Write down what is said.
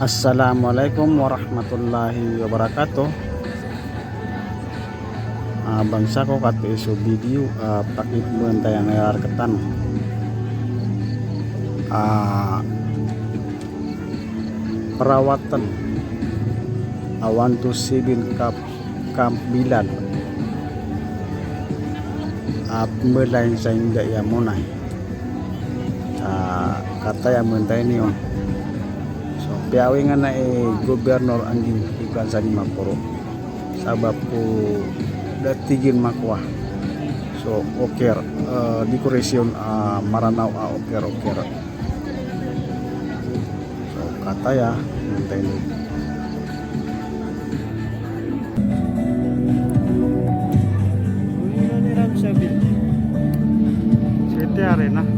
Assalamualaikum warahmatullahi wabarakatuh. Bangsa ko kata isu video pakit tayo ngayar ketan perawatan awan tu sibin kamp bilan melain sehingga ya monai kata yang mentah ini on so piawingan na gobernur anjing ikan sani maporo sabab po datigin makwah so oker decoration maranao oker so kata ya mentah ini City Arena.